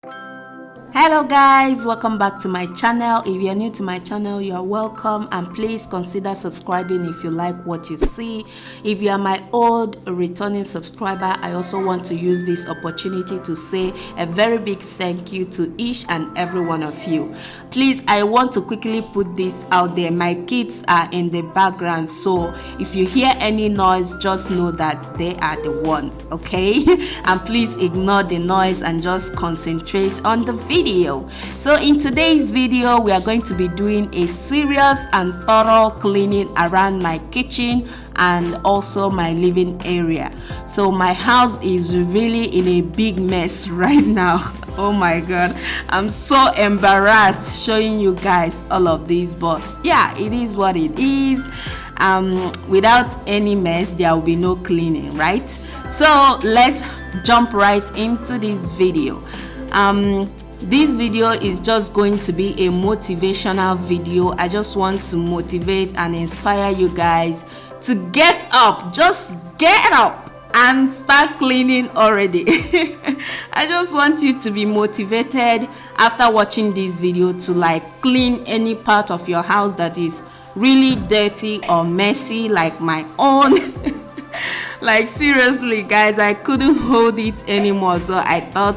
Hello guys, welcome back to my channel. If you're new to my channel, you are welcome, and please consider subscribing if you like what you see. If you are my old returning subscriber, I also want to use this opportunity to say a very big thank you to each and every one of you. Please, I want to quickly put this out there. My kids are in the background, so if you hear any noise, just know that they are the ones, okay? And please ignore the noise and just concentrate on the video. So in today's video, we are going to be doing a serious and thorough cleaning around my kitchen and also my living area. So my house is really in a big mess right now. Oh my god, I'm so embarrassed showing you guys all of this, but yeah, it is what it is. Without any mess, there will be no cleaning, right? So let's jump right into this video. This video is just going to be a motivational video. I just want to motivate and inspire you guys to get up. Just get up and start cleaning already. I just want you to be motivated after watching this video to like clean any part of your house that is really dirty or messy like my own. Like seriously guys, I couldn't hold it anymore, so I thought,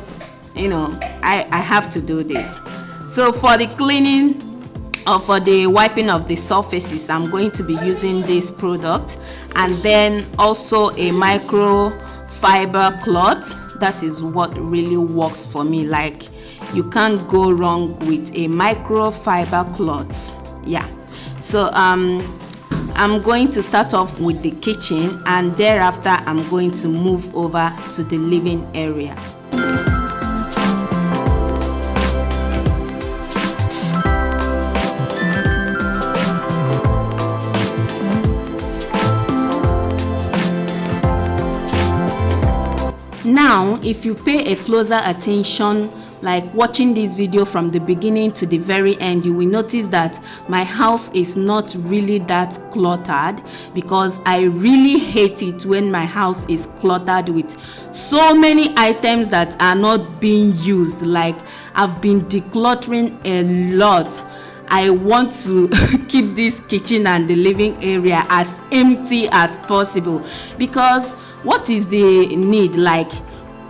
you know, I have to do this. So for the cleaning or for the wiping of the surfaces, I'm going to be using this product, and then also a microfiber cloth. That is what really works for me. Like, you can't go wrong with a microfiber cloth. Yeah. So I'm going to start off with the kitchen, and thereafter I'm going to move over to the living area. Now, if you pay a closer attention, like watching this video from the beginning to the very end, you will notice that my house is not really that cluttered, because I really hate it when my house is cluttered with so many items that are not being used. Like, I've been decluttering a lot. I want to keep this kitchen and the living area as empty as possible, because what is the need? Like,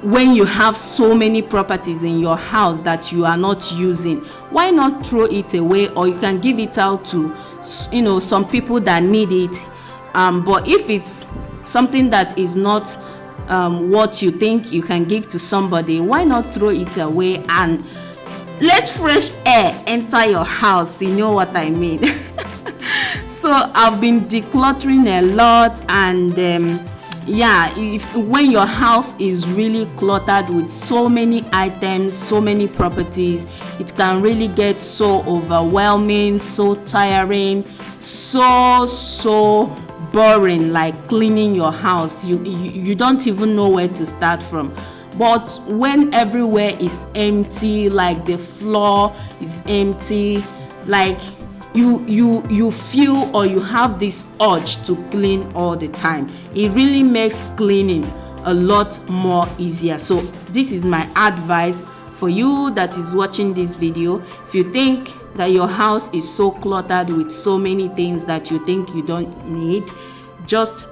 when you have so many properties in your house that you are not using, why not throw it away, or you can give it out to, you know, some people that need it. But if it's something that is not what you think you can give to somebody, why not throw it away and let fresh air enter your house? You know what I mean? So I've been decluttering a lot, and yeah, when your house is really cluttered with so many items, so many properties, it can really get so overwhelming, so tiring, so boring. Like cleaning your house, you don't even know where to start from. But when everywhere is empty, like the floor is empty, like you feel, or you have this urge to clean all the time, it really makes cleaning a lot more easier. So this is my advice for you that is watching this video. If you think that your house is so cluttered with so many things that you think you don't need, just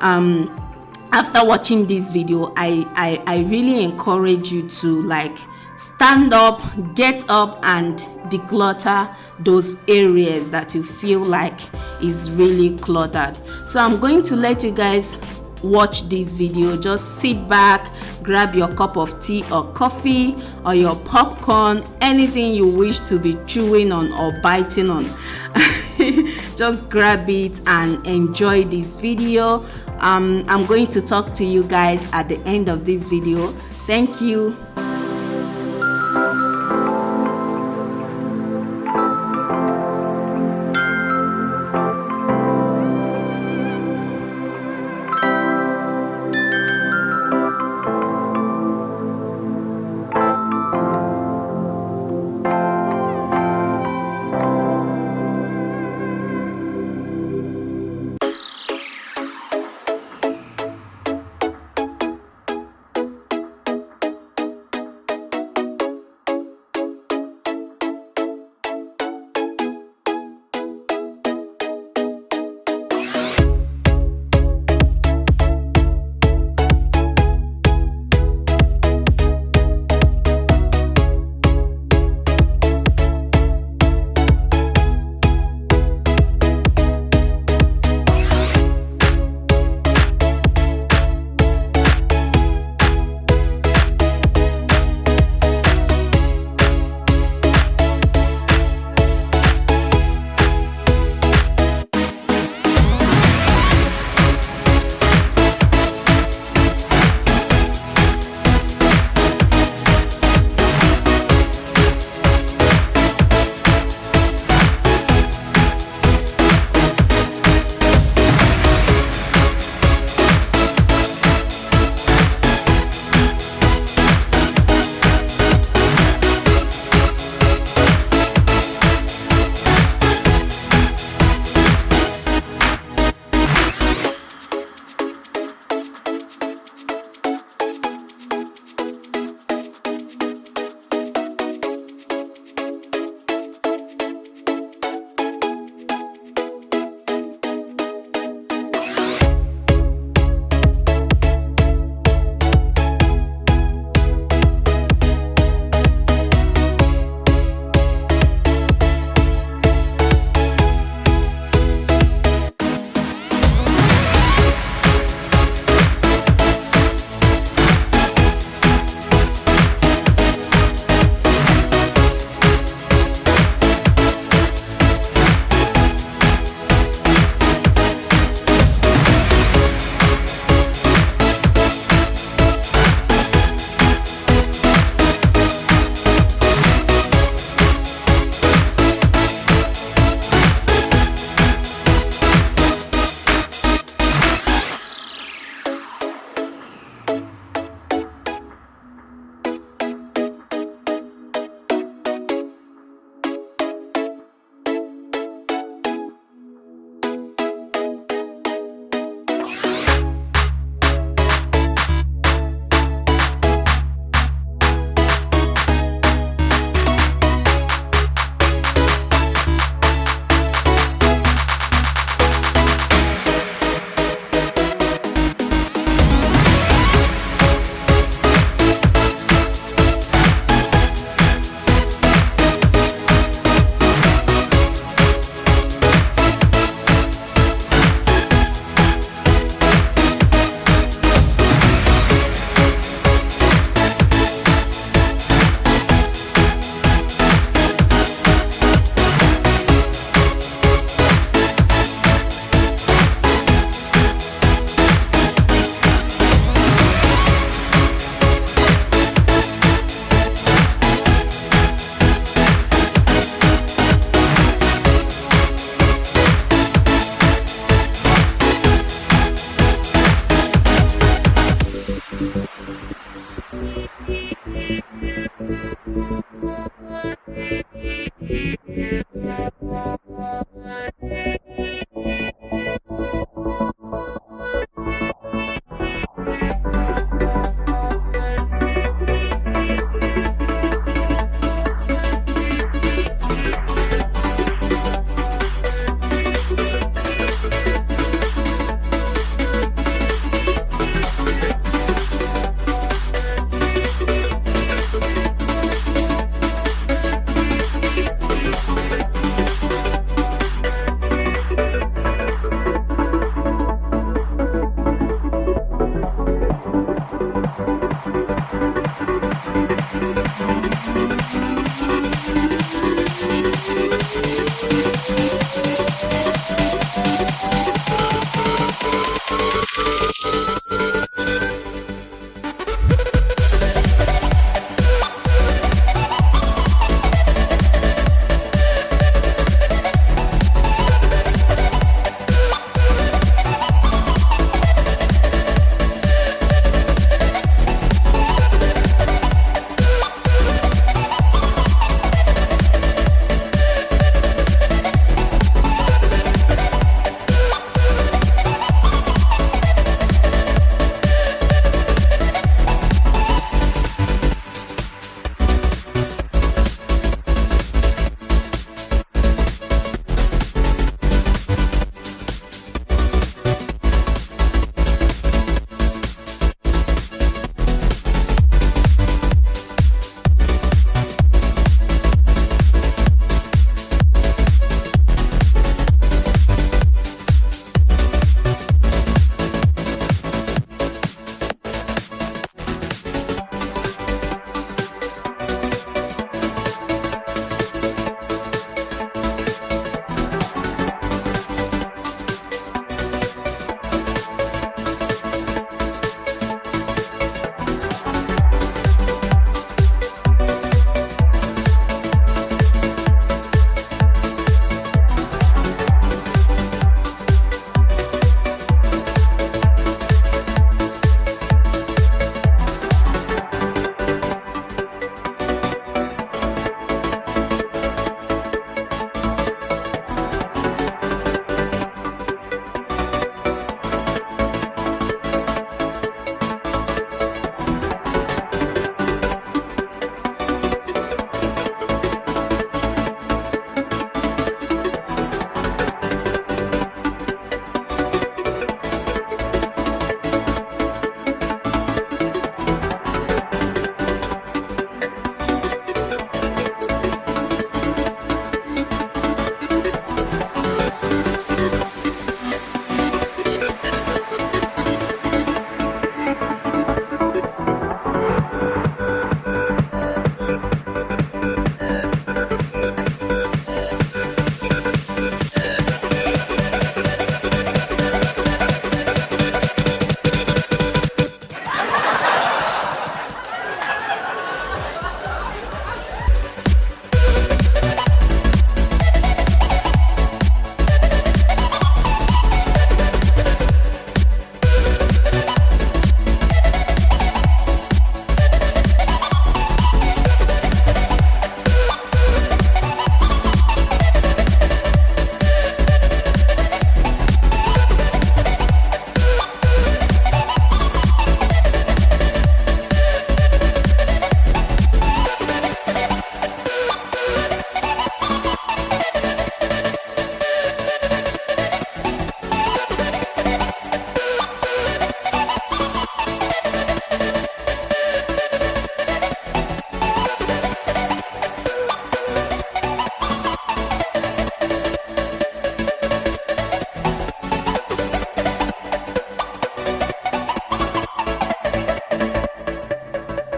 after watching this video, I really encourage you to like stand up, get up, and declutter those areas that you feel like is really cluttered. So I'm going to let you guys watch this video. Just sit back, grab your cup of tea or coffee or your popcorn, anything you wish to be chewing on or biting on. Just grab it and enjoy this video. I'm going to talk to you guys at the end of this video. Thank you.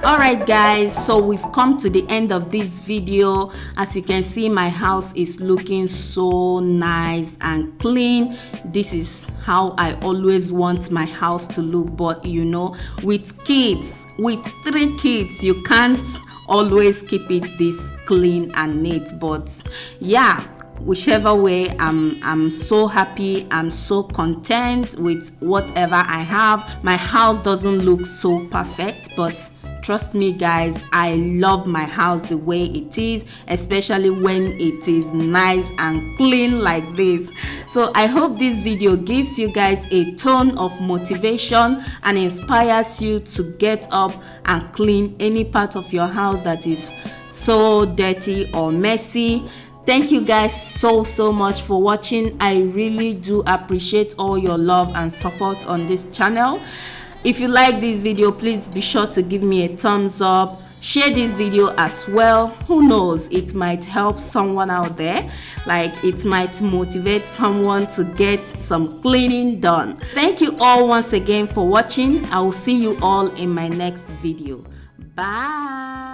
Alright guys, so we've come to the end of this video. As you can see, my house is looking so nice and clean. This is how I always want my house to look, but you know, with kids, with 3 kids, you can't always keep it this clean and neat. But yeah, whichever way, I'm so happy, I'm so content with whatever I have. My house doesn't look so perfect, but Trust me guys, I love my house the way it is, especially when it is nice and clean like this. So I hope this video gives you guys a ton of motivation and inspires you to get up and clean any part of your house that is so dirty or messy. Thank you guys so much for watching. I really do appreciate all your love and support on this channel. If you like this video, please be sure to give me a thumbs up. Share this video as well. Who knows, it might help someone out there. Like, it might motivate someone to get some cleaning done. Thank you all once again for watching. I will see you all in my next video. Bye.